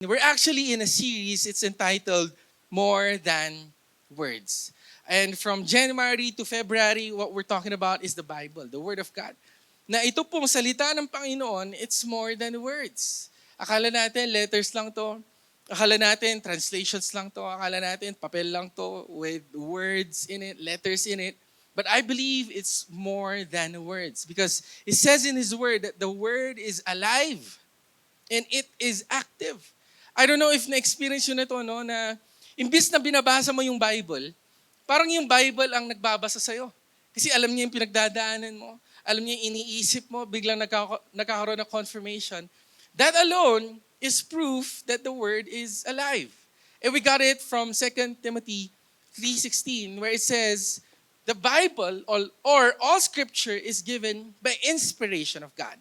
We're actually in a series, it's entitled More Than Words. And from January to February, what we're talking about is the Bible, the Word of God. Na ito pong salita ng Panginoon, it's more than words. Akala natin letters lang to. Akala natin translations lang to. Akala natin papel lang to with words in it, letters in it. But I believe it's more than words because it says in His Word that the Word is alive and it is active. I don't know if na-experience yun na to, no, na imbis na binabasa mo yung Bible, parang yung Bible ang nagbabasa sa'yo. Kasi alam niya yung pinagdadaanan mo, alam niya yung iniisip mo, biglang nagkakaroon ng confirmation. That alone is proof that the Word is alive. And we got it from 2 Timothy 3:16 where it says, the Bible or all Scripture is given by inspiration of God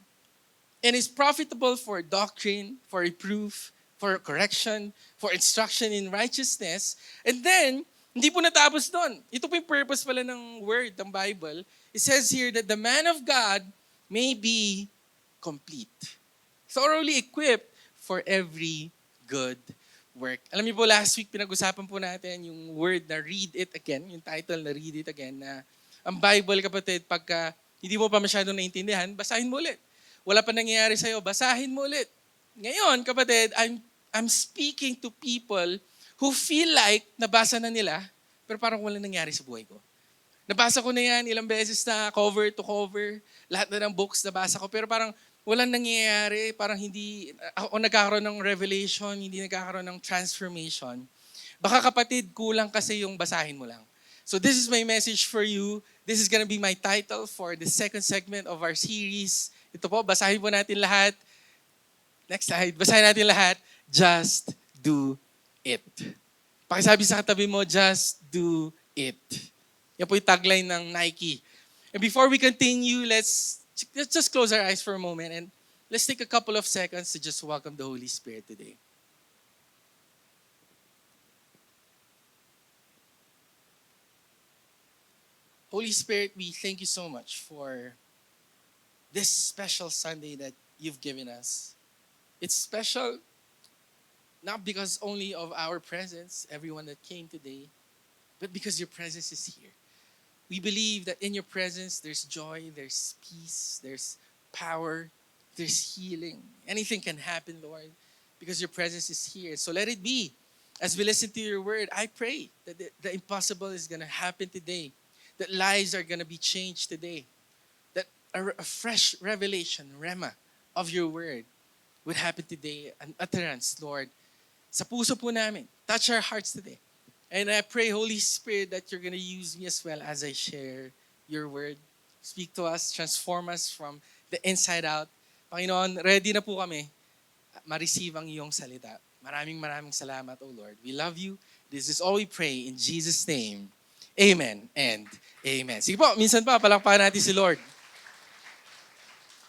and is profitable for doctrine, for reproof, for correction, for instruction in righteousness. And then, hindi po natapos doon. Ito po yung purpose pala ng word, ng Bible. It says here that the man of God may be complete, thoroughly equipped for every good work. Alam niyo po, last week pinag-usapan po natin yung word na read it again, yung title na read it again, na ang Bible, kapatid, pagka hindi mo pa masyadong naintindihan, basahin mo ulit. Wala pa nangyayari sa'yo, basahin mo ulit. Ngayon, kapatid, I'm speaking to people who feel like nabasa na nila, pero parang walang nangyari sa buhay ko. Nabasa ko na yan ilang beses na cover to cover, lahat na ng books nabasa ko, pero parang walang nangyayari, parang hindi ako nagkakaroon ng revelation, hindi nagkakaroon ng transformation. Baka kapatid, kulang kasi yung basahin mo lang. So this is my message for you. This is gonna be my title for the second segment of our series. Ito po, basahin po natin lahat. Next slide, basahin natin lahat. Just do it. Pakisabi sa katabi mo, just do it. Yan po yung tagline ng Nike. And before we continue, let's just close our eyes for a moment and let's take a couple of seconds to just welcome the Holy Spirit today. Holy Spirit, we thank you so much for this special Sunday that you've given us. It's special not because only of our presence, everyone that came today, but because your presence is here. We believe that in your presence, there's joy, there's peace, there's power, there's healing. Anything can happen, Lord, because your presence is here. So let it be. As we listen to your word, I pray that the impossible is going to happen today, that lives are going to be changed today, that a fresh revelation, rema, of your word would happen today, an utterance, Lord, sa puso po namin. Touch our hearts today. And I pray, Holy Spirit, that you're going to use me as well as I share your word. Speak to us, transform us from the inside out. Panginoon, ready na po kami ma-receive ang iyong salita. Maraming salamat, O Lord. We love you. This is all we pray in Jesus' name. Amen and amen. Sige po, minsan pa, palakpakan natin si Lord.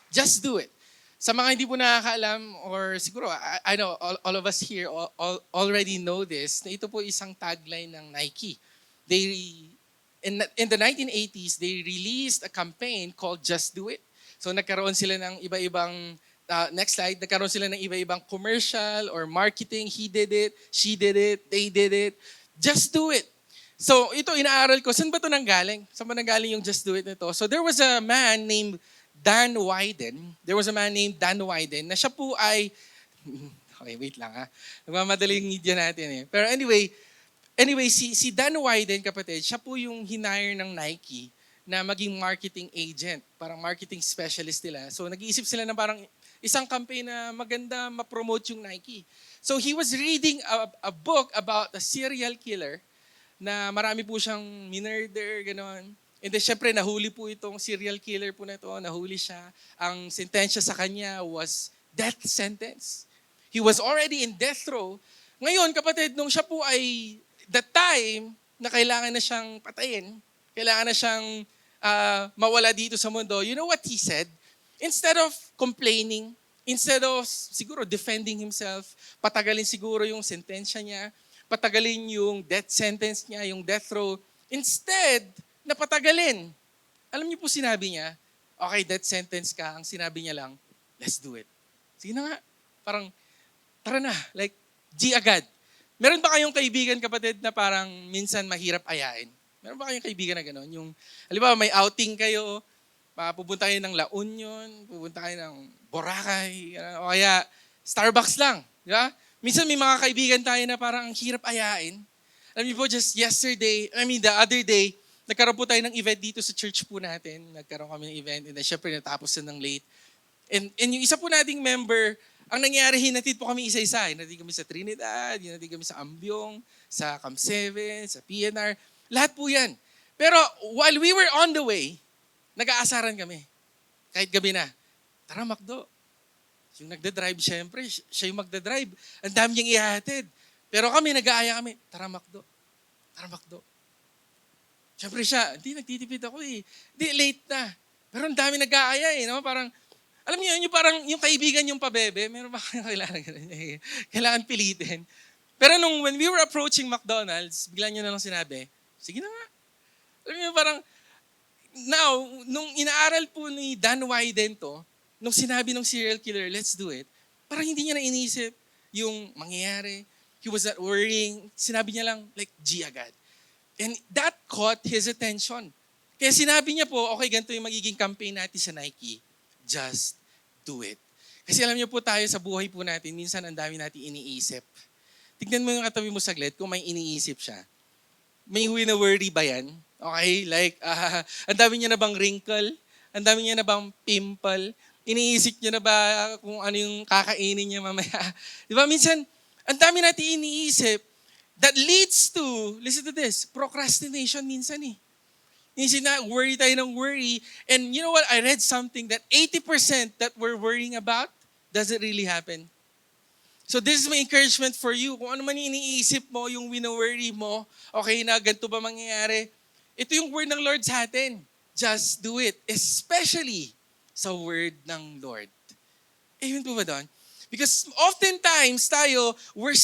Just do it. Sa mga hindi po nakakaalam, or siguro, I know all of us here already know this, na ito po isang tagline ng Nike. In the 1980s, they released a campaign called Just Do It. So nagkaroon sila ng iba-ibang, next slide, nagkaroon sila ng iba-ibang commercial or marketing. He did it, she did it, they did it. Just do it. So ito, inaaral ko, saan ba ito nanggaling? Saan ba nanggaling yung Just Do It nito? So there was a man named Dan Wyden. There was a man named Dan Wyden na siya po ay, okay, wait lang ha. Nagmamadali yung media natin eh. Pero anyway, si Dan Wyden, kapatid, siya po yung hinire ng Nike na maging marketing agent, parang marketing specialist nila. So nag-iisip sila na parang isang campaign na maganda ma-promote yung Nike. So he was reading a book about a serial killer na marami po siyang minurder, gano'n. And then syempre nahuli po itong serial killer po na ito, nahuli siya. Ang sentensya sa kanya was death sentence. He was already in death row. Ngayon kapatid, nung siya po ay the time na kailangan na siyang patayin, kailangan na siyang mawala dito sa mundo, you know what he said? Instead of complaining, instead of siguro defending himself, patagalin siguro yung sentensya niya, patagalin yung death sentence niya, yung death row, instead, napatagalin. Alam niyo po sinabi niya, okay, death sentence ka, ang sinabi niya lang, let's do it. Sige na nga, parang, tara na, like, G agad. Meron ba kayong kaibigan, kapatid, na parang minsan mahirap ayain? Meron ba kayong kaibigan na gano'n? Yung, halimbawa, may outing kayo, pupunta kayo ng La Union, pupunta kayo ng Boracay, o kaya Starbucks lang. Di ba? Minsan may mga kaibigan tayo na parang ang hirap ayain. Alam niyo po, just the other day, nagkaroon po tayo ng event dito sa church po natin. Nagkaroon kami ng event, and then syempre natapos na ng late. And yung isa po nating member, ang nangyari, hinatid po kami isa-isa. Hinatid kami sa Trinidad, hinatid kami sa Ambyong, sa Camp 7, sa PNR. Lahat po yan. Pero while we were on the way, nag-aasaran kami. Kahit gabi na. Tara, Macdo. Yung nagda-drive, syempre, siya yung magda-drive. Ang dami niyang ihatid. Pero kami, nag-aaya kami. Tara, Macdo. Tara, Macdo. Syempre siya, hindi, nagtitipid ako eh. Hindi, late na. Pero ang dami nag-aaya eh. No? Parang, alam niyo, yung parang yung kaibigan yung pabebe, meron ba kayong kailangan pilitin? Pero when we were approaching McDonald's, bigla niyo na lang sinabi, sige na nga. Alam niyo, parang, now, nung inaaral po ni Dan Wyden to, nung sinabi ng serial killer, let's do it, parang hindi niya na inisip yung mangyayari. He was not worrying. Sinabi niya lang, like, G agad. And that caught his attention. Kaya sinabi niya po, okay, ganito yung magiging campaign natin sa Nike. Just do it. Kasi alam niyo po tayo sa buhay po natin, minsan ang dami natin iniisip. Tignan mo yung katabi mo saglit kung may iniisip siya. May wina-worry ba yan? Okay, like, ang dami niya na bang wrinkle? Ang dami niya na bang pimple? Iniisip niya na ba kung ano yung kakainin niya mamaya? Di ba, minsan, ang dami natin iniisip that leads to, listen to this, procrastination minsan eh. Minsan na, worry tayo ng worry. And you know what? I read something that 80% that we're worrying about doesn't really happen. So this is my encouragement for you. Kung ano man yung iniisip mo, yung wino-worry mo, okay na, ganito ba mangyayari? Ito yung word ng Lord sa atin. Just do it. Especially sa word ng Lord. Amen po ba doon? Because oftentimes tayo, we're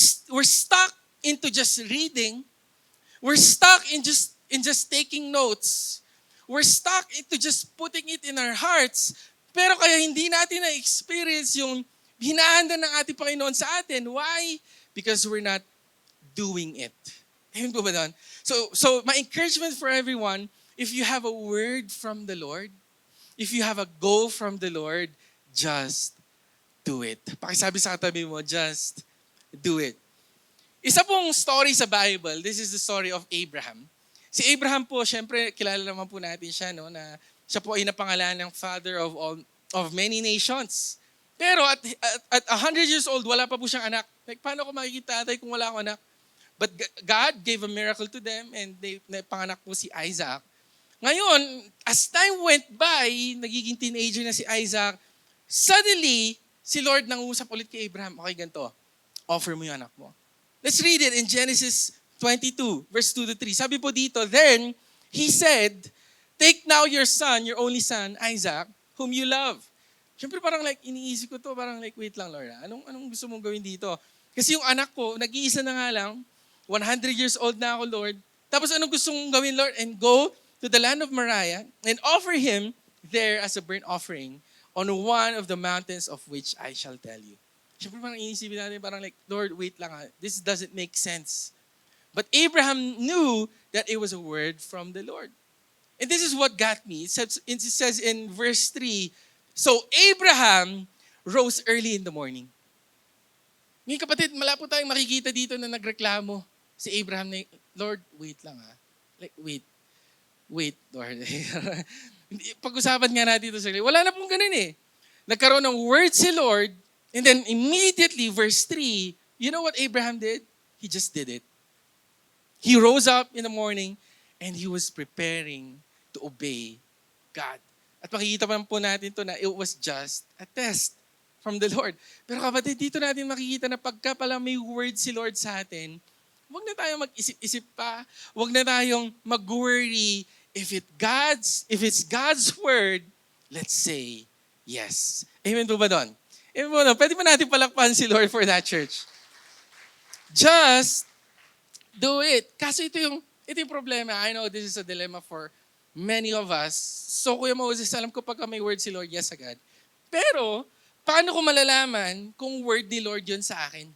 stuck into just reading. We're stuck in just taking notes. We're stuck into just putting it in our hearts. Pero kaya hindi natin na-experience yung hinahanda ng ating Panginoon sa atin. Why? Because we're not doing it. Amen po ba doon? So my encouragement for everyone, if you have a word from the Lord, if you have a goal from the Lord, just do it. Pakisabi sa katabi mo, just do it. Isa pong story sa Bible, this is the story of Abraham. Si Abraham po, syempre, kilala naman po natin siya, no, na siya po ay napangalan ng father of many nations. Pero at 100 years old, wala pa po siyang anak. Like, paano ko makikita tatay kung wala akong anak? But God gave a miracle to them and panganak po si Isaac. Ngayon, as time went by, nagiging teenager na si Isaac, suddenly, si Lord nangusap ulit kay Abraham, okay, ganito, offer mo yung anak mo. Let's read it in Genesis 22, verse 2 to 3. Sabi po dito, then he said, take now your son, your only son, Isaac, whom you love. Siyempre parang like, iniisip ko to, parang like, wait lang Lord, anong gusto mong gawin dito? Kasi yung anak ko, nag-iisa na nga lang, 100 years old na ako, Lord. Tapos anong gusto mong gawin, Lord? And go to the land of Moriah and offer him there as a burnt offering on one of the mountains of which I shall tell you. Siyempre parang inisipin natin, parang like, Lord, wait lang ha. This doesn't make sense. But Abraham knew that it was a word from the Lord. And this is what got me. It says in verse 3, so Abraham rose early in the morning. Ngayon kapatid, mala po tayong makikita dito na nagreklamo si Abraham na, Lord, wait lang ha. Like, wait, Lord. Pag-usapan nga natin ito sa wala na pong ganun eh. Nagkaroon ng word si Lord, and then immediately, verse 3, you know what Abraham did? He just did it. He rose up in the morning, and he was preparing to obey God. At makikita pa po natin to na it was just a test from the Lord. Pero kapatid, dito natin makikita na pagka pala may word si Lord sa atin, huwag na tayong mag-isip-isip pa. Huwag na tayong mag-worry. If it's God's word, let's say yes. Amen po ba doon? Amen po doon. Pwede ba natin palakpan si Lord for that, church? Just do it. Kaso ito yung problema. I know this is a dilemma for many of us. So, Kuya Moses, alam ko pagka may word si Lord, yes agad. Pero, paano ko malalaman kung word ni Lord yun sa akin?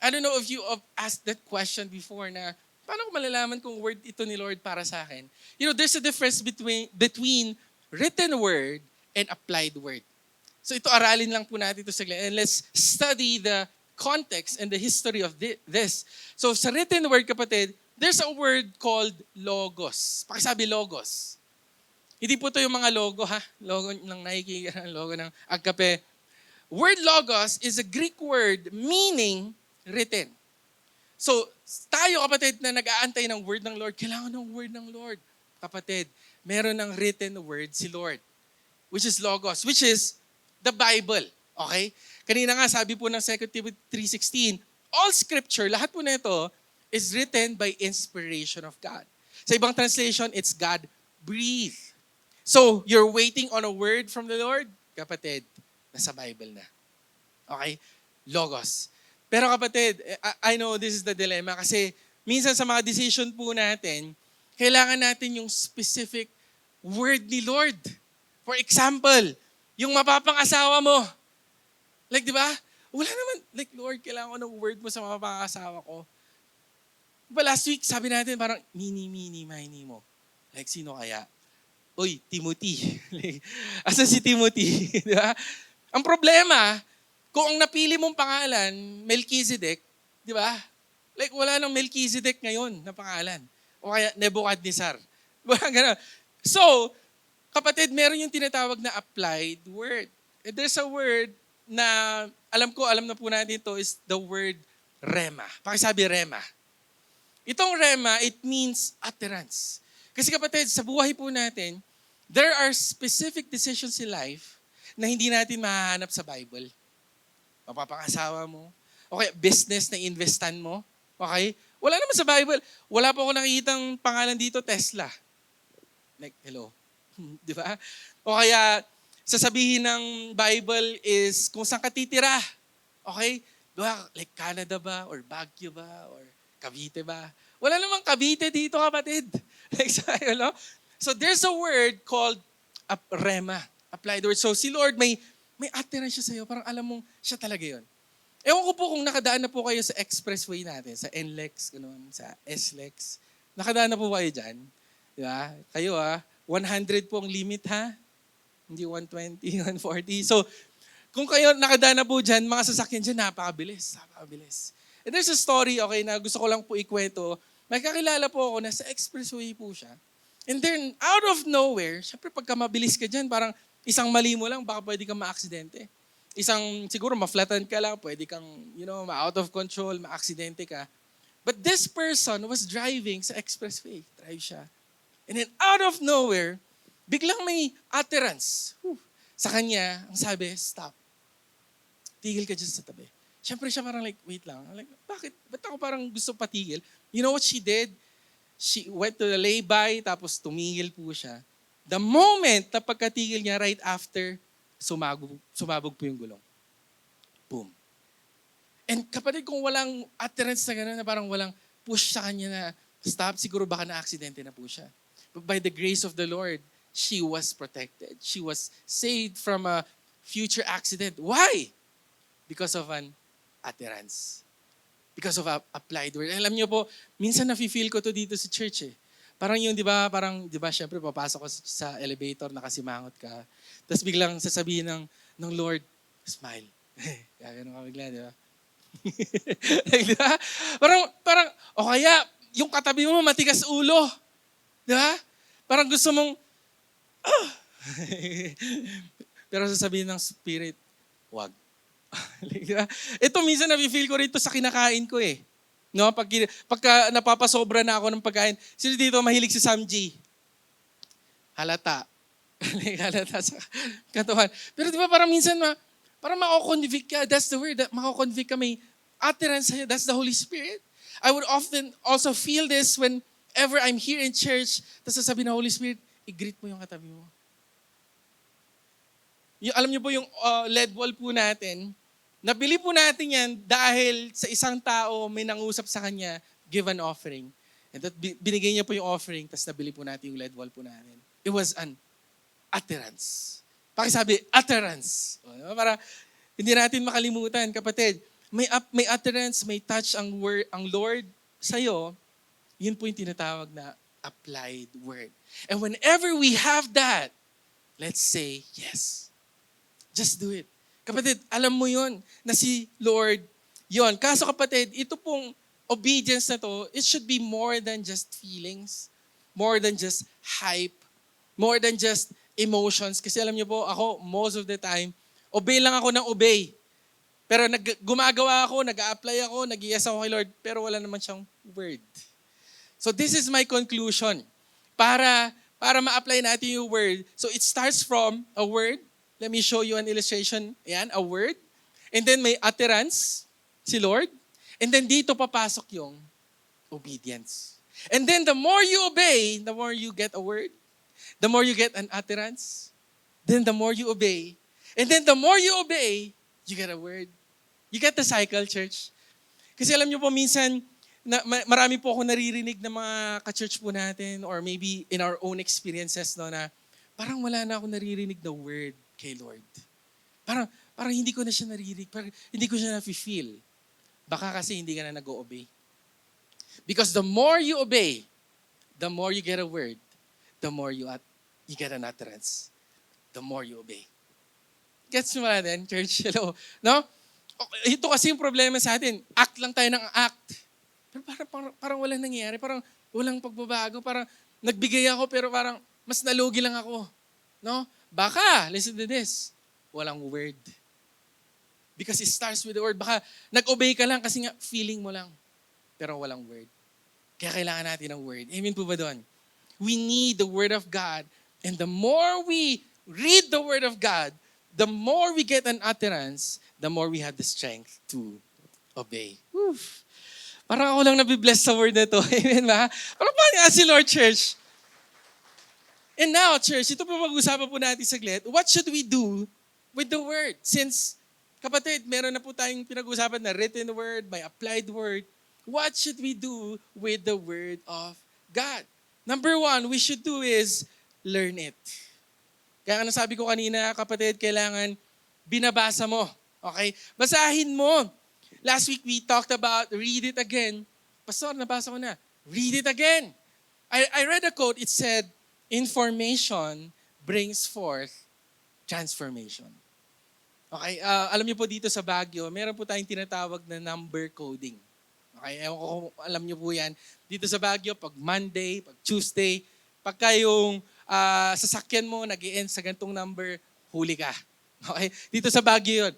I don't know if you have asked that question before na, paano ko malalaman kung word ito ni Lord para sa akin? There's a difference between written word and applied word. So ito, aralin lang po natin ito saglit. And let's study the context and the history of this. So sa written word, kapatid, there's a word called logos. Pakisabi logos. Hindi po ito yung mga logo, ha? Logo ng Nike, logo ng Agkape. Word logos is a Greek word meaning written. So, tayo kapatid na nag-aantay ng word ng Lord, kailangan ng word ng Lord. Kapatid, meron ng written word si Lord, which is logos, which is the Bible. Okay? Kanina nga, sabi po ng 2 Timothy 3:16, all scripture, lahat po na ito, is written by inspiration of God. Sa ibang translation, it's God-breathed. So, you're waiting on a word from the Lord? Kapatid, nasa Bible na. Okay? Logos. Pero kapatid, I know this is the dilemma kasi minsan sa mga decision po natin, kailangan natin yung specific word ni Lord. For example, yung mapapangasawa mo. Like, di ba? Wala naman, like, Lord, kailangan ko ng word mo sa mapapangasawa ko. Diba last week, sabi natin parang, mini, mini mo. Like, sino kaya? Uy, Timothy. Asan si Timothy? Di ba? Ang problema, kung ang napili mong pangalan, Melchizedek, di ba? Like, wala nang Melchizedek ngayon na pangalan. O kaya Nebuchadnezzar. Diba? Ganun. So, kapatid, meron yung tinatawag na applied word. And there's a word na, alam na po natin ito, is the word rema. Pakisabi rema. Itong rema, it means utterance. Kasi kapatid, sa buhay po natin, there are specific decisions in life na hindi natin mahahanap sa Bible. Mapapangasawa mo, o kaya business na investan mo, okay? Wala naman sa Bible. Wala po ako nakikitang pangalan dito, Tesla. Like, hello. Di ba? O kaya, sasabihin ng Bible is kung saan ka titira. Okay? Diba? Like Canada ba? Or Baguio ba? Or Cavite ba? Wala namang Cavite dito, kapatid. Like, so there's a word called rema, applied word. So si Lord may utterance siya sa'yo. Parang alam mong siya talaga yun. Ewan ko po kung nakadaan na po kayo sa expressway natin, sa NLEX, ganun, sa SLEX. Nakadaan na po kayo dyan. Di ba? Kayo 100 po ang limit ha. Hindi 120, 140. So, kung kayo nakadaan na po dyan, mga sasakyan dyan, napakabilis. Napakabilis. And there's a story, okay, na gusto ko lang po ikwento. May kakilala po ako na sa expressway po siya. And then, out of nowhere, syempre pagka mabilis ka dyan, parang isang mali mo lang, baka pwede kang ma-aksidente. Siguro ma-flatten ka lang, pwede kang, ma-out of control, ma-aksidente ka. But this person was driving sa expressway. Drive siya. And then, out of nowhere, biglang may utterance. Sa kanya, ang sabi, stop. Tigil ka dyan sa tabi. Siyempre siya parang like, wait lang. Like, bakit? Ba't ako parang gusto patigil? You know what she did? She went to the lay-by, tapos tumigil po siya. The moment na pagkatigil niya, right after, sumabog po yung gulong. Boom. And kapatid, kung walang utterance na gano'n, na parang walang push sa kanya na stop, siguro baka na-aksidente na po siya. But by the grace of the Lord, she was protected. She was saved from a future accident. Why? Because of an utterance. Because of applied word. Alam niyo po, minsan nafe-feel ko to dito sa church eh. Parang yung, di ba, syempre papasok ka sa elevator, nakasimangot ka. Tapos biglang sasabihin ng Lord, smile. Gagano ka bigla, di ba? Di ba? Parang, o kaya, yung katabi mo matigas ulo. Di ba? Parang gusto mong, pero sasabihin ng Spirit, wag. Diba? Ito minsan nafe-feel ko rito sa kinakain ko eh. No, pagka napapasobra na ako ng pagkain, sino dito mahilig si Sam G? Halata. Halata sa katawan. Pero di ba parang minsan parang mako-convict ka, that's the word, mako-convict ka, may utterance sa'yo, that's the Holy Spirit. I would often also feel this whenever I'm here in church, tapos sasabihin ng Holy Spirit, i-greet mo yung katabi mo. Alam niyo po yung lead wall po natin, nabili po natin yan dahil sa isang tao may nangusap sa kanya, give an offering. And that binigay niya po yung offering, tapos nabili po natin yung lead wall po natin. It was an utterance. Pakisabi, utterance. Para hindi natin makalimutan, kapatid. may utterance, may touch ang Lord sa'yo, yun po yung tinatawag na applied word. And whenever we have that, let's say yes. Just do it. Kapatid, alam mo yun na si Lord yun. Kaso kapatid, ito pong obedience na to, it should be more than just feelings, more than just hype, more than just emotions. Kasi alam niyo po, ako, most of the time, obey lang ako ng obey. Pero gumagawa ako, nag-a-apply ako, nag-i-yes ako kay Lord, pero wala naman siyang word. So this is my conclusion. Para ma-apply natin yung word. So it starts from a word. Let me show you an illustration. Ayan, a word. And then may utterance, si Lord. And then dito papasok yung obedience. And then the more you obey, the more you get a word. The more you get an utterance. Then the more you obey. And then the more you obey, you get a word. You get the cycle, church. Kasi alam niyo po, minsan, marami po ako naririnig ng mga ka-church po natin or maybe in our own experiences no, na parang wala na ako naririnig na word kay Lord. Parang hindi ko na siya naririnig. Parang hindi ko siya na-feel. Baka kasi hindi ka na nag-o-obey. Because the more you obey, the more you get a word, the more you get an utterance. The more you obey. Gets mo natin, church? Hello? No? Ito kasi yung problema sa atin. Act lang tayo ng act. Pero parang walang nangyayari. Parang walang pagbabago. Parang nagbigay ako pero parang mas nalugi lang ako. No? Baka, listen to this, walang word. Because it starts with the word. Baka nag-obey ka lang kasi nga feeling mo lang. Pero walang word. Kaya kailangan natin ng word. Amen po ba doon? We need the word of God. And the more we read the word of God, the more we get an utterance, the more we have the strength to obey. Oof. Parang ako lang nabibless sa word na to. Amen ba? Parang paano nga si Lord Church? And now, church, ito po mag-usapan po natin saglit. What should we do with the word? Since, kapatid, meron na po tayong pinag-usapan na written word, by applied word. What should we do with the word of God? Number one, we should do is learn it. Kaya nga sabi ko kanina, kapatid, kailangan binabasa mo. Okay? Basahin mo. Last week we talked about read it again. Pastor, nabasa ko na. Read it again. I read a quote. It said, information brings forth transformation. Okay? Alam niyo po dito sa Baguio, meron po tayong tinatawag na number coding. Okay? Ewan ko kung alam niyo po yan. Dito sa Baguio, pag Monday, pag Tuesday, pagka yung sasakyan mo nag-i-end sa gantong number, huli ka. Okay? Dito sa Baguio yun.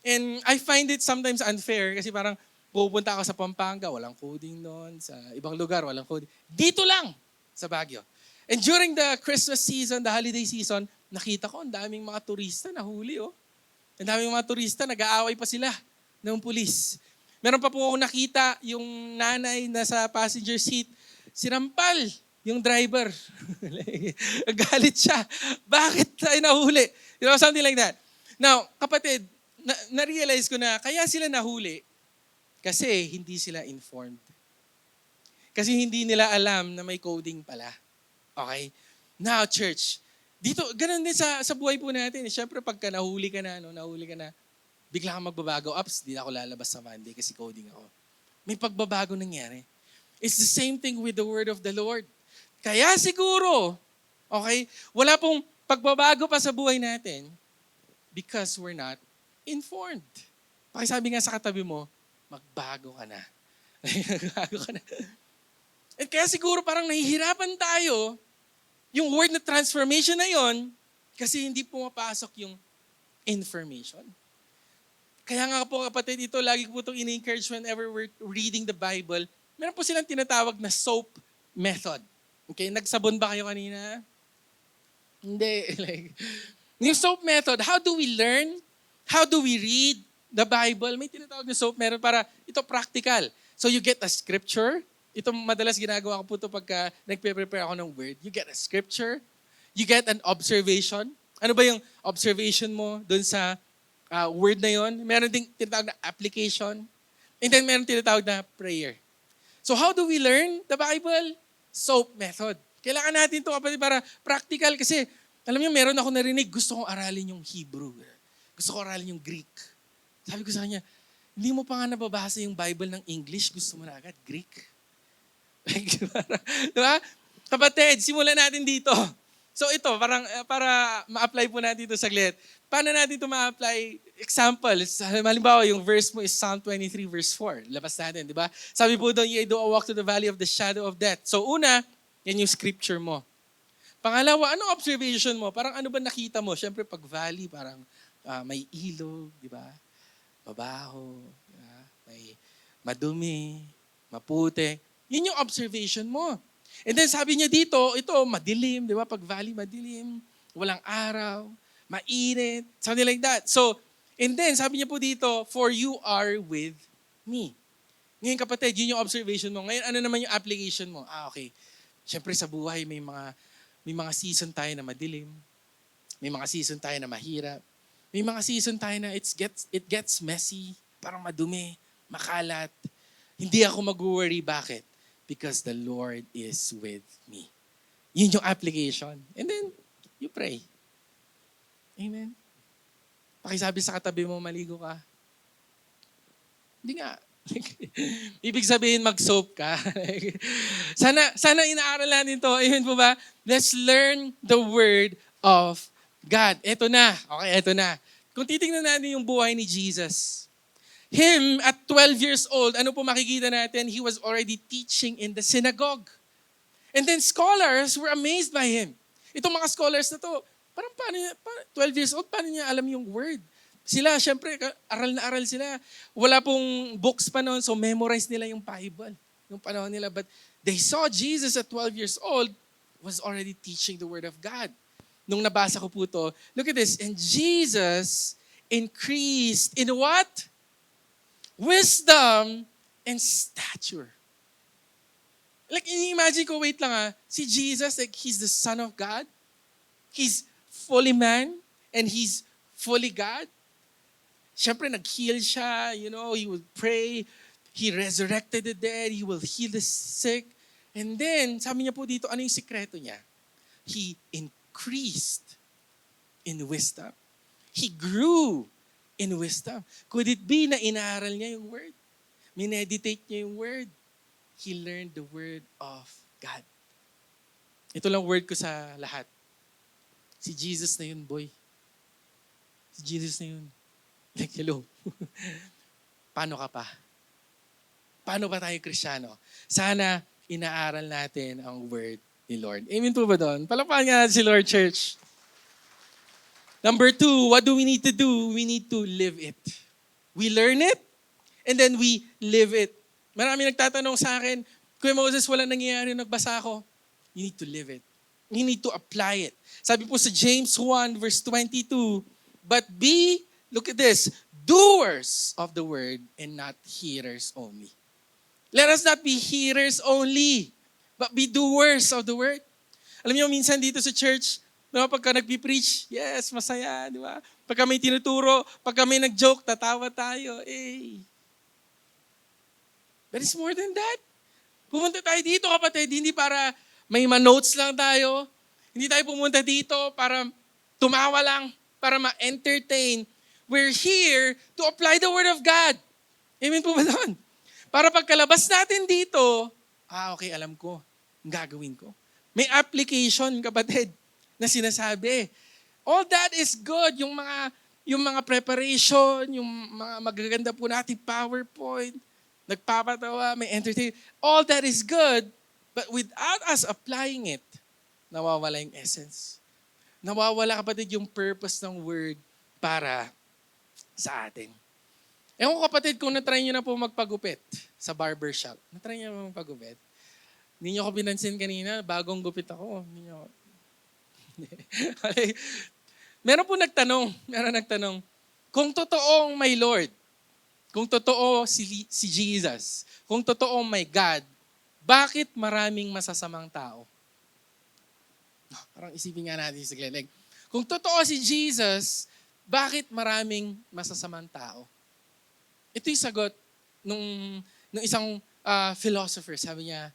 And I find it sometimes unfair kasi parang pupunta ako sa Pampanga, walang coding doon. Sa ibang lugar, walang coding. Dito lang sa Baguio. And during the Christmas season, the holiday season, nakita ko ang daming mga turista na huli. Oh. Ang daming mga turista, nag-aaway pa sila ng pulis. Meron pa po ako nakita yung nanay na sa passenger seat, sinampal yung driver. Galit siya. Bakit tayo nahuli? You know, something like that. Now, kapatid, na-realize ko na kaya sila nahuli kasi hindi sila informed. Kasi hindi nila alam na may coding pala. Okay? Now, church, dito, ganun din sa buhay po natin. Siyempre, pagka nahuli ka na, bigla kang magbabago. Ups, di na ako lalabas sa Monday kasi coding ako. May pagbabago nangyari. It's the same thing with the word of the Lord. Kaya siguro, okay, wala pong pagbabago pa sa buhay natin because we're not informed. Pakisabi nga sa katabi mo, magbago ka na. Magbago ka na. At kaya siguro parang nahihirapan tayo yung word na transformation na yon kasi hindi pumapasok yung information. Kaya nga po kapatid, ito lagi po itong in-encourage whenever we're reading the Bible. Meron po silang tinatawag na SOAP method. Okay, nagsabon ba kayo kanina? Hindi. Yung SOAP method, how do we learn? How do we read the Bible? May tinatawag na SOAP method para ito practical. So you get a scripture. Ito madalas ginagawa ko po ito pagka nagpe-prepare ako ng word. You get a scripture. You get an observation. Ano ba yung observation mo dun sa word na yon? Meron ding tinatawag na application. And then meron tinatawag na prayer. So how do we learn the Bible? SOAP method. Kailangan natin ito kapatid para practical kasi alam niyo meron ako narinig, gusto kong aralin yung Hebrew. Gusto ko aralin yung Greek. Sabi ko sa kanya, Hindi mo pa nga nababasa yung Bible ng English, gusto mo na agad Greek. Diba? Kapatid, simulan natin dito. So ito, para ma-apply po natin ito saglit. Paano natin ito ma-apply? Example, halimbawa yung verse mo is Psalm 23 verse 4. Labas natin, di ba? Sabi po doon, do I walk to the valley of the shadow of death. So una, yan yung scripture mo. Pangalawa, anong observation mo? Parang ano ba nakita mo? Siyempre pag valley, parang may ilog, di ba? Mabaho, di ba? May madumi, maputi. Yun yung observation mo. And then sabi niya dito, ito madilim, di ba? Pag valley, madilim, walang araw, mainit, something like that. So, and then sabi niya po dito, for you are with me. Ngayon kapatid, yun yung observation mo. Ngayon, ano naman yung application mo? Okay. Siyempre sa buhay, may mga season tayo na madilim. May mga season tayo na mahirap. May mga season tayo na it gets messy, parang madumi, makalat. Hindi ako mag-worry. Bakit? Because the Lord is with me. Yun yung application. And then, you pray. Amen. Pakisabi sa katabi mo, maligo ka. Hindi nga. Ibig sabihin, mag-soap ka. sana inaaral natin to. Amen po ba? Let's learn the word of God. Eto na. Okay, eto na. Kung titingnan natin yung buhay ni Jesus, him at 12 years old, ano po makikita natin? He was already teaching in the synagogue. And then scholars were amazed by him. Itong mga scholars na to, parang 12 years old, paano niya alam yung word? Sila, syempre, aral na aral sila. Wala pong books pa noon, so memorize nila yung Bible. Yung panahon nila. But they saw Jesus at 12 years old was already teaching the word of God. Nung nabasa ko po to, look at this. And Jesus increased in what? Wisdom and stature. Like, imagine ko, wait lang si Jesus, like, he's the Son of God. He's fully man and he's fully God. Siyempre, nag-heal siya, he would pray. He resurrected the dead. He will heal the sick. And then, sabi niya po dito, ano yung sikreto niya? He increased in wisdom. He grew in wisdom. Could it be na inaaral niya yung word? Mineditate niya yung word? He learned the word of God. Ito lang word ko sa lahat. Si Jesus na yun, boy. Si Jesus na yun. Like, hello. Paano ka pa? Paano ba tayo Kristiyano? Sana inaaral natin ang word ni Lord. Amen po ba doon? Palakpakan nga natin si Lord Church. Number 2, what do we need to do? We need to live it. We learn it, and then we live it. Marami nagtatanong sa akin, Kuya Moses, wala nangyayari, nagbasa ako. You need to live it. You need to apply it. Sabi po sa James 1 verse 22, but be, look at this, doers of the word and not hearers only. Let us not be hearers only, but be doers of the word. Alam niyo, minsan dito sa church, pagka nagpipreach, yes, masaya, di ba? Pagka may tinuturo, pagka may nag-joke, tatawa tayo. But it's more than that. Pumunta tayo dito, kapatid, hindi para may ma-notes lang tayo. Hindi tayo pumunta dito para tumawa lang, para ma-entertain. We're here to apply the Word of God. Amen po ba doon? Para pagkalabas natin dito, okay, alam ko, ang gagawin ko. May application, kapatid, na sinasabi. All that is good. Yung mga preparation, yung mga magaganda po natin PowerPoint, nagpapatawa, may entertain. All that is good, but without us applying it, nawawala yung essence. Nawawala, kapatid, yung purpose ng word para sa atin. Ewan ko, kapatid, kung natry nyo na po magpagupit sa barbershop. Natry nyo na magpagupit. Hindi nyo ako pinansin kanina, bagong gupit ako. Hindi nyo... Meron nagtanong, kung totoong may Lord, kung totoo si Jesus, kung totoong may God, bakit maraming masasamang tao? Parang isipin nga natin sa Glenn. Kung totoo si Jesus, bakit maraming masasamang tao? Ito yung sagot nung isang philosopher. Sabi niya,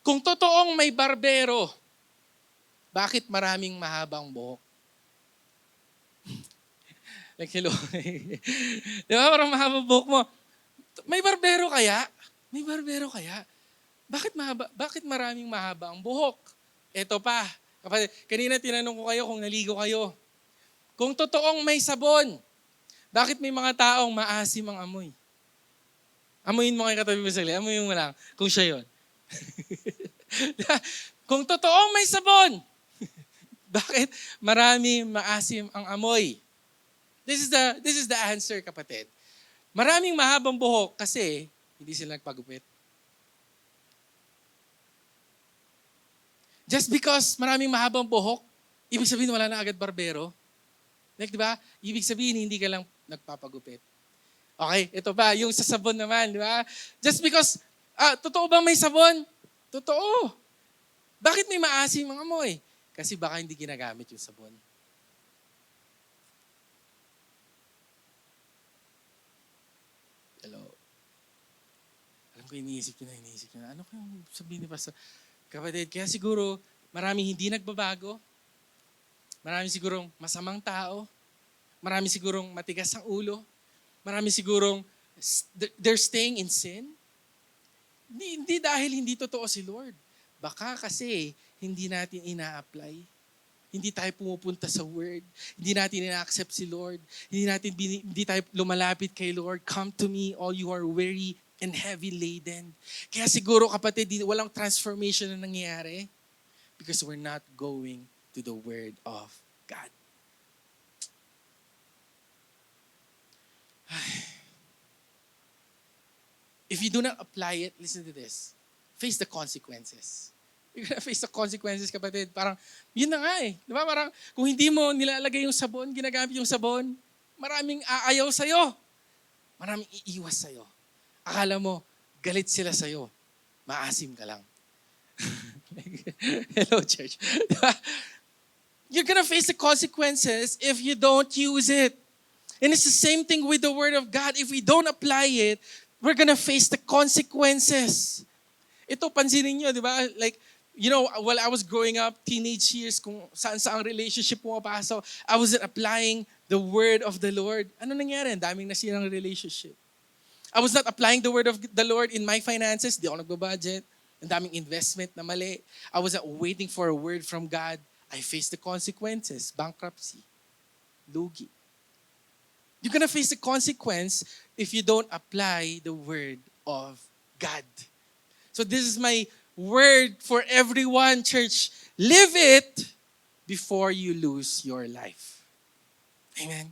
kung totoong may barbero, bakit maraming mahabang buhok? Like, hello. Di ba? Parang mahaba buhok mo. May barbero kaya? May barbero kaya? Bakit mahaba? Bakit maraming mahaba ang buhok? Eto pa. Kapatid, kanina tinanong ko kayo kung naligo kayo. Kung totoong may sabon, bakit may mga taong maasim ang amoy? Amuyin mo kay katabi mo saglit. Amuyin mo lang kung siya yun. Kung totoong may sabon, bakit marami maasim ang amoy? This is the answer, kapatid. Maraming mahabang buhok kasi hindi sila nagpagupit. Just because maraming mahabang buhok, ibig sabihin wala na agad barbero. Like, di ba? Ibig sabihin hindi ka lang nagpapagupit. Okay, ito ba? Yung sa sabon naman, di ba? Just because, totoo ba may sabon? Totoo. Bakit may maasim ang amoy? Kasi baka hindi ginagamit yung sabon. Hello. Alam ko iniisip nyo na. Ano kayong sabihin ni Pastor? Kapatid, kaya siguro maraming hindi nagbabago. Maraming sigurong masamang tao. Maraming sigurong matigas ang ulo. Maraming sigurong they're staying in sin. Hindi dahil hindi totoo si Lord. Baka kasi hindi natin ina-apply. Hindi tayo pumupunta sa Word. Hindi natin ina-accept si Lord. Hindi tayo lumalapit kay Lord. Come to me, all you are weary and heavy laden. Kaya siguro kapatid, walang transformation na nangyayari because we're not going to the Word of God. If you do not apply it, listen to this. Face the consequences. You're gonna face the consequences, kapatid. Parang, yun na nga eh. Di ba? Parang, kung hindi mo nilalagay yung sabon, ginagamit yung sabon, maraming aayaw sa'yo. Maraming iiwas sa'yo. Akala mo, galit sila sa'yo. Maasim ka lang. Hello, church. Diba? You're gonna face the consequences if you don't use it. And it's the same thing with the Word of God. If we don't apply it, we're gonna face the consequences. Ito, pansinin nyo, di ba? Like, you know, while I was growing up, teenage years, kung saan-saang relationship pumapasok, I wasn't applying the Word of the Lord. Ano nangyari? Ang daming nasirang relationship. I was not applying the Word of the Lord in my finances. Di ako nagbabudget. Ang daming investment na mali. I was not waiting for a word from God. I faced the consequences. Bankruptcy. Lugi. You're gonna face the consequence if you don't apply the Word of God. So this is my word for everyone, church. Live it before you lose your life. Amen.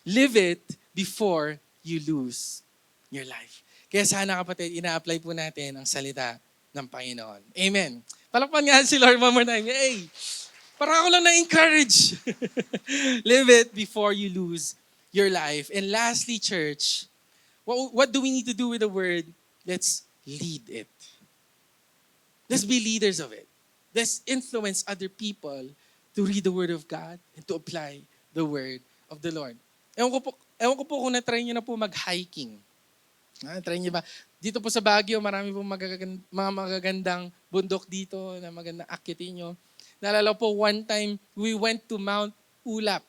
Live it before you lose your life. Kaya sana, kapatid, ina-apply po natin ang salita ng Panginoon. Amen. Palakpan nga si Lord one more time. Hey, parang ako lang na-encourage. Live it before you lose your life. And lastly, church, what do we need to do with the word? Let's lead it. Let's be leaders of it. Let's influence other people to read the Word of God and to apply the Word of the Lord. Ewan ko po kung na-try nyo na po mag-hiking. Try nyo ba? Dito po sa Baguio, marami pong mga magagandang bundok dito na magandang akitin nyo. Naalala po, one time, we went to Mount Ulap.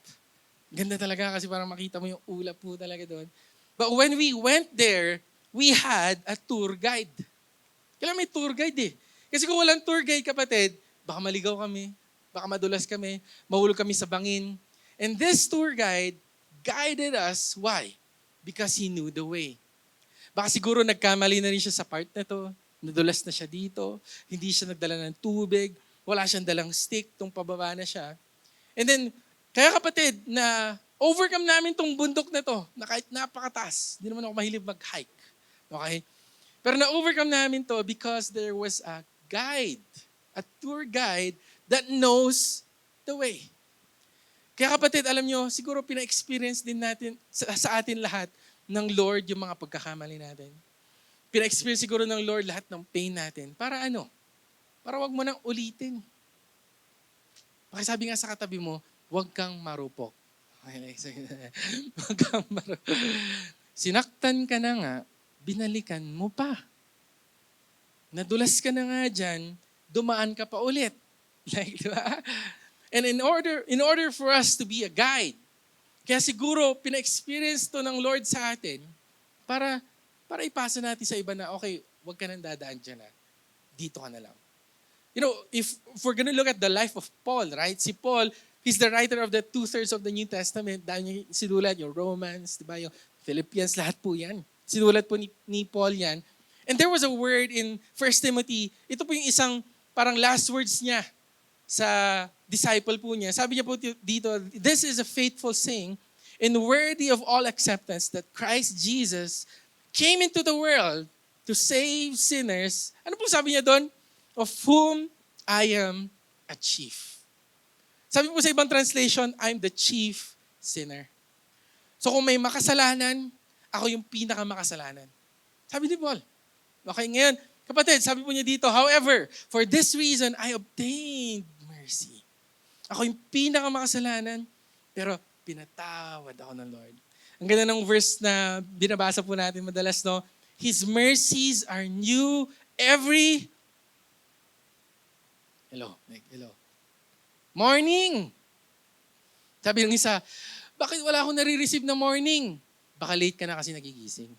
Ganda talaga kasi parang makita mo yung ulap po talaga doon. But when we went there, we had a tour guide. Kailan may tour guide eh. Kasi kung walang tour guide, kapatid, baka maligaw kami, baka madulas kami, mahulog kami sa bangin. And this tour guide guided us. Why? Because he knew the way. Baka siguro nagkamali na rin siya sa part na to, nadulas na siya dito, hindi siya nagdala ng tubig, wala siyang dalang stick, tung pababa na siya. And then, kaya kapatid, na overcome namin tong bundok na to, na kahit napakataas, hindi naman ako mahilig mag-hike. Okay? Pero na-overcome namin to because there was a tour guide that knows the way. Kaya kapatid, alam nyo, siguro pina-experience din natin sa atin lahat ng Lord yung mga pagkakamali natin. Pina-experience siguro ng Lord lahat ng pain natin. Para ano? Para wag mo nang ulitin. Pakisabi nga sa katabi mo, wag kang marupok. Wag kang marupok. Sinaktan ka na nga, binalikan mo pa. Nadulas ka na nga dyan, dumaan ka pa ulit. Like, di ba? And in order for us to be a guide, Kaya siguro, pina-experience to ng Lord sa atin para ipasa natin sa iba na, okay, wag ka nang dadaan dyan, dito ka na lang. You know, if we're gonna look at the life of Paul, right? Si Paul, he's the writer of the 2/3 of the New Testament. Dahil niya sinulat yung Romans, di ba? Yung Philippians, lahat po yan. Sinulat po ni Paul yan. And there was a word in 1 Timothy, ito po yung isang parang last words niya sa disciple po niya. Sabi niya po dito, this is a faithful saying and worthy of all acceptance that Christ Jesus came into the world to save sinners. Ano po sabi niya doon? Of whom I am a chief. Sabi po sa ibang translation, I'm the chief sinner. So kung may makasalanan, ako yung pinakamakasalanan. Sabi ni Paul. Okay, ngayon, kapatid, sabi po niya dito, however, for this reason, I obtained mercy. Ako yung pinakamakasalanan, pero pinatawad ako ng Lord. Ang ganda ng verse na binabasa po natin madalas, no? His mercies are new every Hello. Morning! Sabi ng isa, bakit wala akong nare-receive na morning? Baka late ka na kasi nagigising.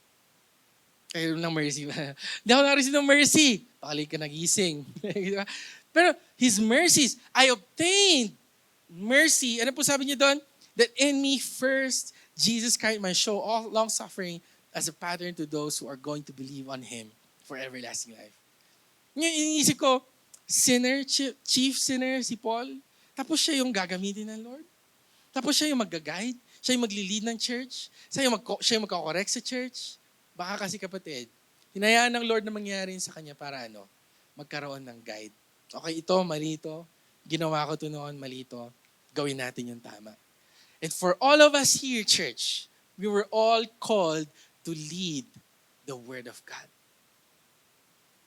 Kayo ng mercy. Hindi ako nare-receive ng mercy. Baka late ka nagising. Pero His mercies, I obtained mercy. Ano po sabi niya doon? That in me first, Jesus Christ might show all long suffering as a pattern to those who are going to believe on Him for everlasting life. Ngayon, iniisip ko, sinner, chief sinner si Paul. Tapos siya yung gagamitin ng Lord. Tapos siya yung mag-guide. Siya yung magli-lead ng church. Siya yung magko-correct sa church. Baka kasi kapatid, hinayaan ng Lord na mangyari sa kanya para magkaroon ng guide. Okay, ito, mali ito. Ginawa ko ito noon, mali ito. Gawin natin yung tama. And for all of us here, church, we were all called to lead the Word of God.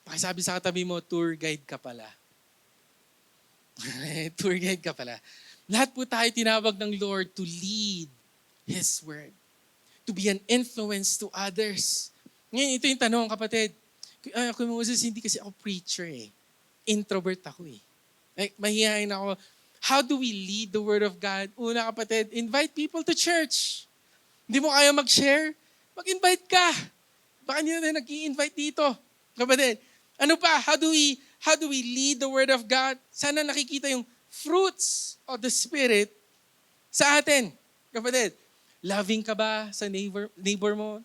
Pakisabi sa katabi mo, tour guide ka pala. Tour guide ka pala. Lahat po tayo tinawag ng Lord to lead His Word. To be an influence to others. Ngayon, ito yung tanong, kapatid. Ako, Moses, hindi kasi ako preacher eh. Introvert ako eh. Like, mahihayin ako. How do we lead the Word of God? Una, kapatid, invite people to church. Hindi mo kaya mag-share? Mag-invite ka. Baka hindi na nag-i-invite dito. Kapatid, ano pa? How do we lead the Word of God? Sana nakikita yung fruits of the Spirit sa atin. Kapatid, loving ka ba sa neighbor mo?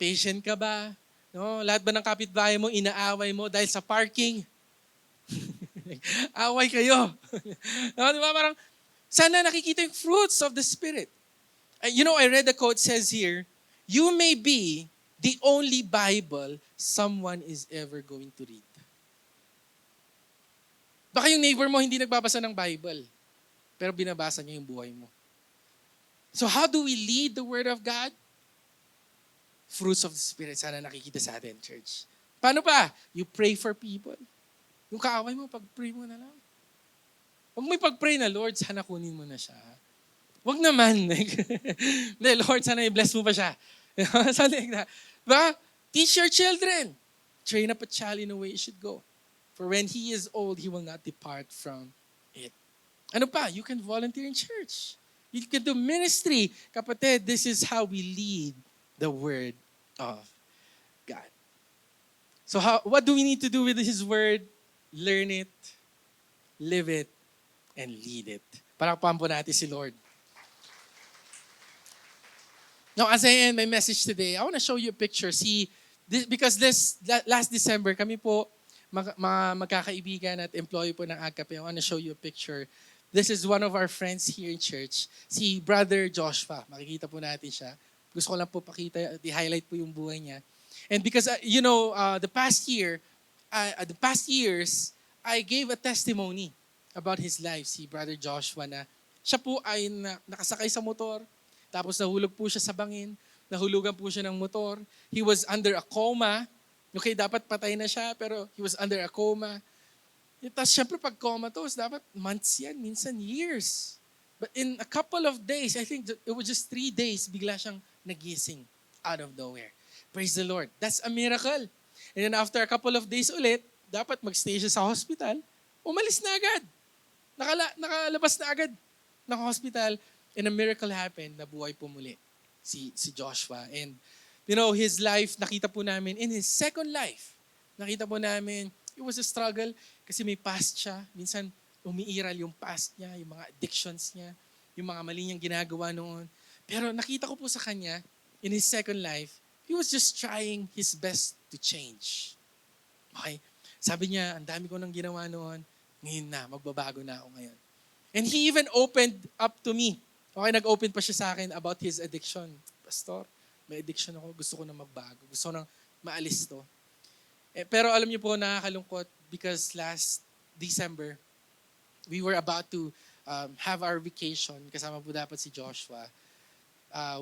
Patient ka ba? No? Lahat ba ng kapitbahay mo, inaaway mo dahil sa parking? Away kayo. No, diba? Parang, sana nakikita yung fruits of the Spirit. You know, I read the quote says here, you may be the only Bible someone is ever going to read. Baka yung neighbor mo hindi nagbabasa ng Bible, pero binabasa niya yung buhay mo. So how do we lead the Word of God? Fruits of the Spirit, sana nakikita sa atin, church. Paano pa? You pray for people. Yung kaaway mo, pag-pray mo na lang. Huwag mo pag-pray na, Lord, sana kunin mo na siya. Huwag naman. Hindi, Lord, sana i-bless mo pa siya. Something like that. Ba? Teach your children. Train up a child in the way he should go. For when he is old, he will not depart from it. Ano pa? You can volunteer in church. You can do ministry. Kapatid, this is how we lead the Word of God. So what do we need to do with His Word? Learn it, live it, and lead it. Palakpakan po natin si Lord. Now, as I end my message today, I want to show you a picture. Because last December, kami po, magkakaibigan at employee po ng Agape. I want to show you a picture. This is one of our friends here in church, si Brother Joshua. Makikita po natin siya. Gusto ko lang po pakita, i-highlight po yung buhay niya. And because, the past years, I gave a testimony about his life, si Brother Joshua, na siya po ay nakasakay sa motor, tapos nahulog po siya sa bangin, nahulugan po siya ng motor. He was under a coma. Okay, dapat patay na siya, pero he was under a coma. Tapos syempre pag comatose, dapat months yan, minsan years. But in a couple of days, I think it was just 3 days, bigla siyang nagising out of nowhere. Praise the Lord. That's a miracle. And then after a couple of days ulit, dapat magstay siya sa hospital, umalis na agad. Nakalabas na agad ng hospital. And a miracle happened, nabuhay po muli si Joshua. And his life, nakita po namin, in his second life, nakita po namin, it was a struggle kasi may past siya. Minsan, umiiral yung past niya, yung mga addictions niya, yung mga mali niyang ginagawa noon. Pero nakita ko po sa kanya, in his second life, he was just trying his best to change. Okay? Sabi niya, ang dami ko nang ginawa noon, ngayon na, magbabago na ako ngayon. And he even opened up to me. Okay, nag-open pa siya sa akin about his addiction. Pastor, may addiction ako, gusto ko na magbago, gusto ko na maalis to. Pero alam niyo po, nakakalungkot because last December, we were about to have our vacation, kasama po dapat si Joshua.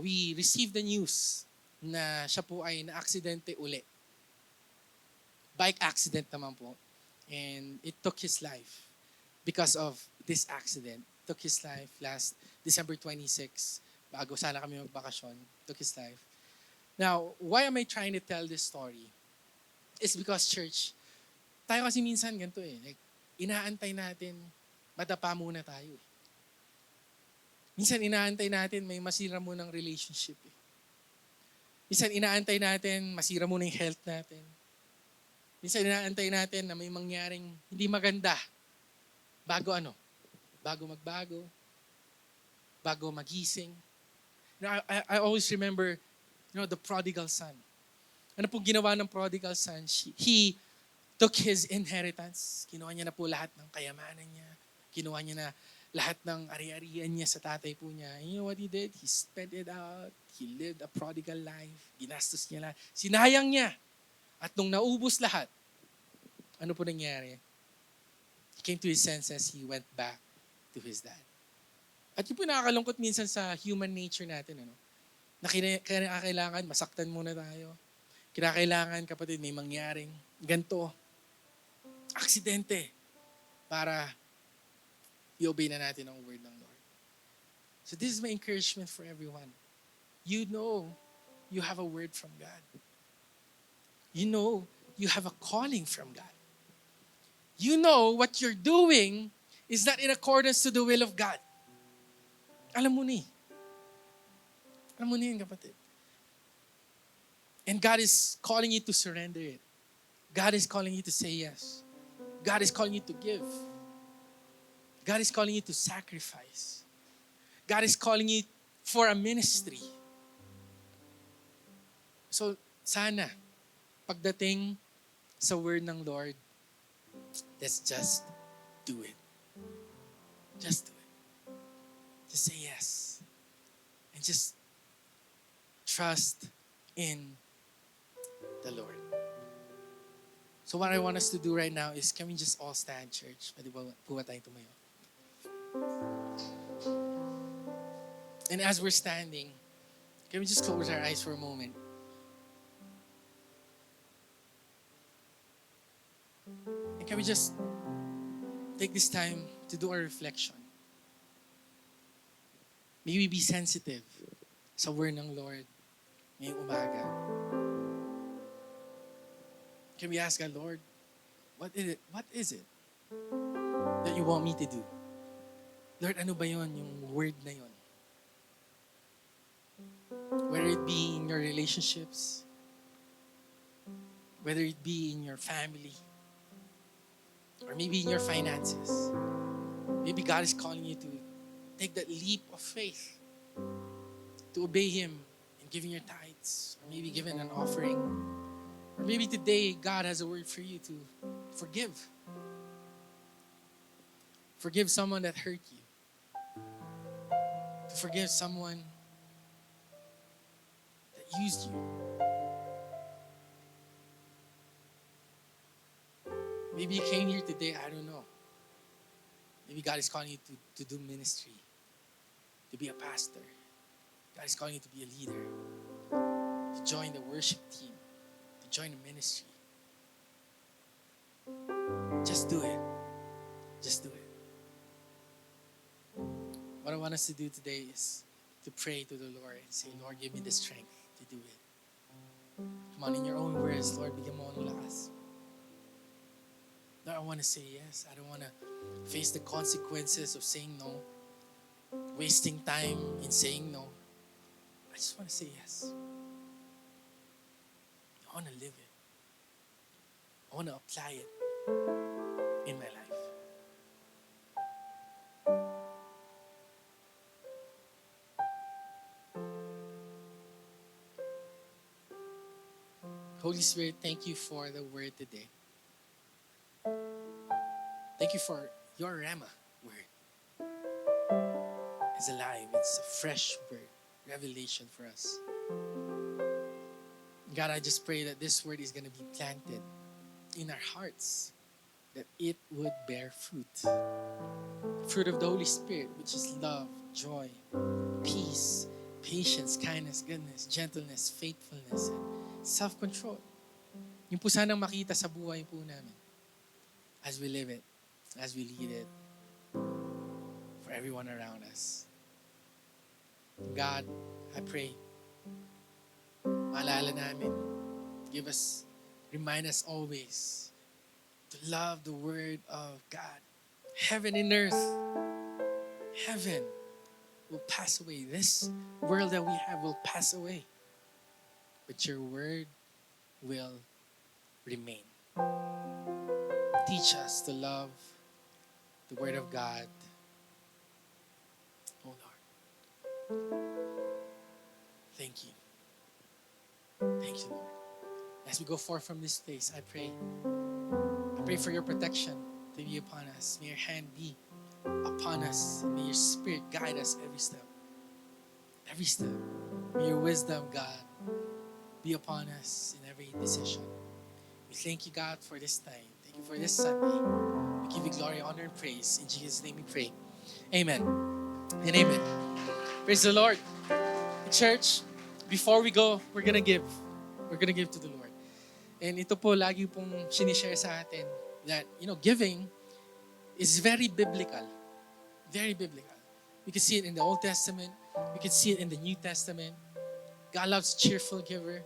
We received the news na siya po ay na-aksidente uli. Bike accident naman po. And it took his life because of this accident. Took his life last December 26, bago sana kami magbakasyon. Took his life. Now, why am I trying to tell this story? It's because, church, tayo kasi minsan ganito Like, inaantay natin, madapa muna tayo Minsan inaantay natin, may masira munang relationship Minsan inaantay natin, masira muna yung health natin. Minsan inaantay natin na may mangyaring hindi maganda. Bago magbago. Bago magising. I always remember, the prodigal son. Ano pong ginawa ng prodigal son? He took his inheritance. Kinuha niya na po lahat ng kayamanan niya. Kinuha niya na lahat ng ari-arian niya sa tatay po niya. You know what he did? He spent it out. He lived a prodigal life. Ginastos niya lahat. Sinayang niya. At nung naubos lahat, ano po nangyari? He came to his senses. He went back to his dad. At yun po nakakalungkot minsan sa human nature natin. Na kailangan masaktan muna tayo. Kinakailangan, kapatid, may mangyaring ganito, aksidente, para i-obey na natin ang word ng Lord. So this is my encouragement for everyone. You know you have a word from God. You know you have a calling from God. You know what you're doing is not in accordance to the will of God. Alam mo ni. Alam mo ni, kapatid. And God is calling you to surrender it. God is calling you to say yes. God is calling you to give. God is calling you to sacrifice. God is calling you for a ministry. So, sana, pagdating sa word ng Lord, let's just do it. Just do it. Just say yes. And just trust in the Lord. So what I want us to do right now is, can we just all stand, church? Pwede ba tayong tumayo? And as we're standing, can we just close our eyes for a moment? And can we just take this time to do our reflection? May we be sensitive sa word ng Lord ngayong umaga. Can we ask God, Lord, what is it that you want me to do? Lord, ano ba yon, yung word na yon? Whether it be in your relationships, whether it be in your family, or maybe in your finances. Maybe God is calling you to take that leap of faith to obey Him in giving your tithes, or maybe giving an offering. Or maybe today, God has a word for you to forgive. Forgive someone that hurt you. To forgive someone that used you. Maybe you came here today, I don't know. Maybe God is calling you to do ministry, to be a pastor. God is calling you to be a leader, to join the worship team, join the ministry. Just do it. Just do it. What I want us to do today is to pray to the Lord and say, Lord, give me the strength to do it. Come on, in your own words, Lord, bigyan mo ng lakas. Lord, I want to say yes. I don't want to face the consequences of saying no. wasting time in saying no. I just want to say yes. I want to live it. I want to apply it in my life. Holy Spirit, thank you for the word today. Thank you for your Rhema word. It's alive. It's a fresh word, revelation for us. God, I just pray that this word is going to be planted in our hearts, that it would bear fruit. Fruit of the Holy Spirit, which is love, joy, peace, patience, kindness, goodness, gentleness, faithfulness, and self-control. Yung po sanang makita sa buhay po namin as we live it, as we lead it for everyone around us. God, I pray, maalala namin, remind us always to love the Word of God. Heaven and earth, heaven will pass away. This world that we have will pass away. But your Word will remain. Teach us to love the Word of God. Oh Lord. Thank you. Thank you, Lord. As we go forth from this place, I pray for your protection to be upon us. May your hand be upon us. May your Spirit guide us every step. Every step. May your wisdom, God, be upon us in every decision. We thank you, God, for this time. Thank you for this Sunday. We give you glory, honor, and praise. In Jesus' name we pray. Amen and amen. Praise the Lord. Church, before we go, we're gonna give. We're gonna give to the Lord. And ito po, lagi pong sinishare sa atin that, giving is very biblical. Very biblical. We can see it in the Old Testament. We can see it in the New Testament. God loves a cheerful giver.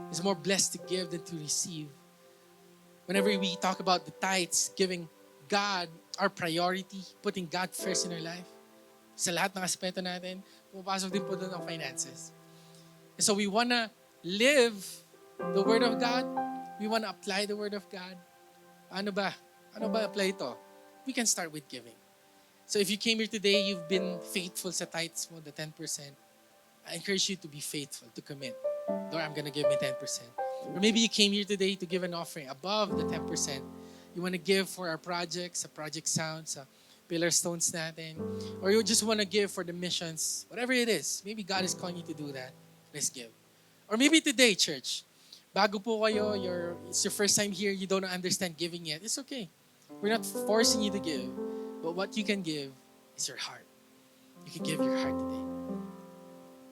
He's more blessed to give than to receive. Whenever we talk about the tithes, giving God our priority, putting God first in our life, sa lahat ng aspeto natin, pumapasok din po doon ang finances. And so we wanna live the Word of God. We wanna apply the Word of God. Ano ba apply ito? We can start with giving. So if you came here today, you've been faithful sa tithes mo, the 10%. I encourage you to be faithful, to commit. Lord, I'm gonna give my 10%. Or maybe you came here today to give an offering above the 10%. You wanna give for our projects, sa Project Sound, sa Pillar Stones natin. Or you just wanna give for the missions. Whatever it is, maybe God is calling you to do that. Let's give. Or maybe today, church, bago po kayo, it's your first time here, you don't understand giving yet. It's okay. We're not forcing you to give. But what you can give is your heart. You can give your heart today.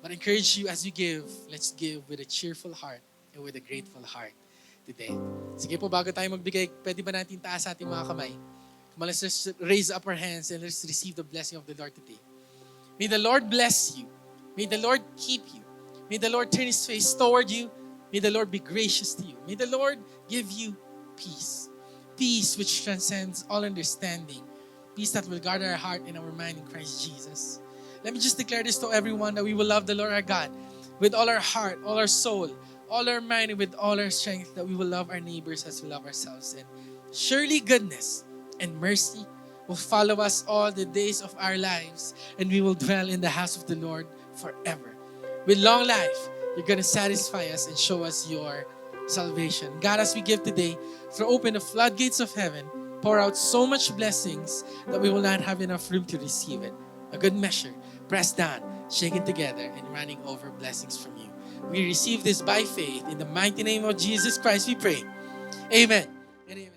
But I encourage you as you give, let's give with a cheerful heart and with a grateful heart today. Sige po, bago tayo magbigay, pwede ba natin taas ating mga kamay? Come on, let's just raise up our hands and let's receive the blessing of the Lord today. May the Lord bless you. May the Lord keep you. May the Lord turn His face toward you. May the Lord be gracious to you. May the Lord give you peace. Peace which transcends all understanding. Peace that will guard our heart and our mind in Christ Jesus. Let me just declare this to everyone that we will love the Lord our God with all our heart, all our soul, all our mind, and with all our strength, that we will love our neighbors as we love ourselves. And surely goodness and mercy will follow us all the days of our lives, and we will dwell in the house of the Lord forever. With long life, you're going to satisfy us and show us your salvation. God, as we give today, throw open the floodgates of heaven, pour out so much blessings that we will not have enough room to receive it. A good measure, pressed down, shaken together, and running over blessings from you. We receive this by faith. In the mighty name of Jesus Christ, we pray. Amen and amen.